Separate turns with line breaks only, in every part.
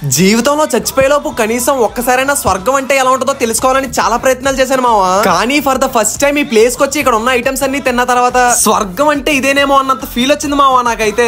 జీవితంలో చచ్చిపోయేలోపు కనీసం ఒక్కసారైనా స్వర్గం అంటే ఎలా ఉంటుందో తెలుసుకోవాలని చాలా ప్రయత్నాలు చేశాను మావా. కానీ ఫర్ ద ఫస్ట్ టైం ఈ ప్లేస్ కి వచ్చి ఇక్కడ ఉన్న ఐటమ్స్ అన్ని తిన్న తర్వాత స్వర్గం అంటే ఇదేనేమో అన్నంత ఫీల్ వచ్చింది మావా నాకైతే.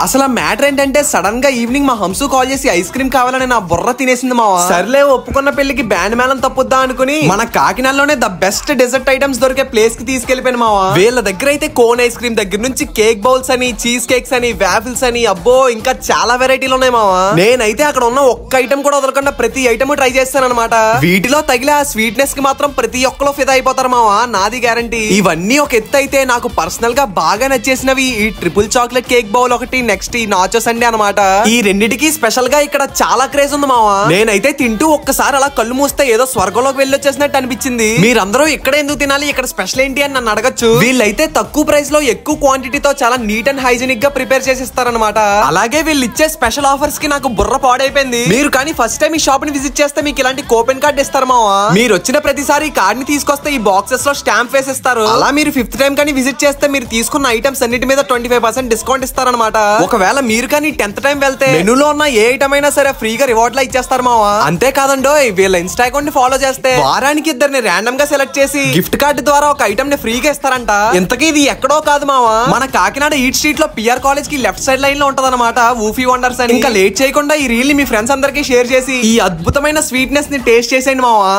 అసలు మ్యాటర్ ఏంటంటే సడన్ గా ఈవినింగ్ మా హంసు కాల్ చేసి ఐస్ క్రీమ్ కావాలని నా బుర్ర తినేసింది మావా. సర్లే ఒప్పుకున్న పెళ్లికి బ్యాండ్ మేళం తప్పుద్దా అనుకుని మన కాకినాడలోనే ద బెస్ట్ డెజర్ట్ ఐటమ్స్ దొరికే ప్లేస్ కి తీసుకెళ్లిపోయాను మావా. వీళ్ళ దగ్గర అయితే కోన్ ఐస్ క్రీమ్ దగ్గర నుంచి కేక్ బౌల్స్ అని, చీజ్ కేక్స్ అని, వాఫిల్స్ అని, అబ్బో ఇంకా చాలా వెరైటీలు ఉన్నాయి మావా. నేనైతే అక్కడ ఉన్న ఒక్క ఐటమ్ కూడా వదలకుండా ప్రతి ఐటమ్ ట్రై చేస్తాను అనమాట. వీటిలో తగిలే ఆ స్వీట్నెస్ కి మాత్రం ప్రతి ఒక్కరు ఫిదా అయిపోతారు మావా, నాది గ్యారంటీ. ఇవన్నీ ఒక ఎత్తు అయితే నాకు పర్సనల్ గా బాగా నచ్చేసినవి ఈ ట్రిపుల్ చాక్లెట్ కేక్ బౌల్ ఒకటి, నెక్స్ట్ ఈ నాచోస్ అండి అనమాట. ఈ రెండిటికి స్పెషల్ గా ఇక్కడ చాలా క్రేజ్ ఉంది మావా. నేనైతే తింటూ ఒక్కసారి అలా కళ్ళు మూస్తే ఏదో స్వర్గంలోకి వెళ్ళొచ్చేసినట్టు అనిపించింది. మీరందరూ ఇక్కడ ఎందుకు తినాలి, ఇక్కడ స్పెషల్ ఏంటి అని నన్ను అడగచ్చు. వీళ్ళైతే తక్కువ ప్రైస్ లో ఎక్కువ క్వాంటిటీతో చాలా నీట్ అండ్ హైజీనిక్ గా ప్రిపేర్ చేసి ఇస్తారనమాట. అలాగే వీళ్ళు ఇచ్చే స్పెషల్ ఆఫర్స్ కి నాకు బుర్ర పాడైపోయింది. మీరు కానీ ఫస్ట్ టైం ఈ షాప్ ని విజిట్ చేస్తే మీకు ఇలాంటి కూపన్ కార్డ్ ఇస్తారు మావా. మీరు వచ్చిన ప్రతిసారి ఈ కార్డ్ ని తీసుకొస్తే ఈ బాక్సెస్ లో స్టాంప్ వేసిస్తారు. అలా మీరు 5th టైం కానీ విజిట్ చేస్తే మీరు తీసుకున్న ఐటమ్స్ అన్నిటి మీద 25% డిస్కౌంట్ ఇస్తారనమాట. ఒకవేళ మీరు కానీ 10th టైం వెళ్తే మెనూలో ఉన్న ఏ ఐటమ్ అయినా సరే ఫ్రీగా రివార్డ్ లా ఇచ్చేస్తారు మావా. అంతేకాదండో వీళ్ళ ఇన్స్టా అకౌంట్ ని ఫాలో చేస్తే వారానికి ఇద్దరిని ర్యాండమ్ గా సెలెక్ట్ చేసి గిఫ్ట్ కార్డు ద్వారా ఒక ఐటమ్ ని ఫ్రీగా ఇస్తారంట. ఇంతకీ ఇది ఎక్కడో కాదు మావా, మన కాకినాడ ఈట్ స్ట్రీట్ లో పిఆర్ కాలేజ్ కి లెఫ్ట్ సైడ్ లైన్ లో ఉంటదన్నమాట ఊఫీ వండర్స్ అని. ఇంకా లేట్ చేయకుండా ఈ రీల్ ని మీ ఫ్రెండ్స్ అందరికీ షేర్ చేసి ఈ అద్భుతమైన స్వీట్నెస్ ని టేస్ట్ చేసేయండి మావా.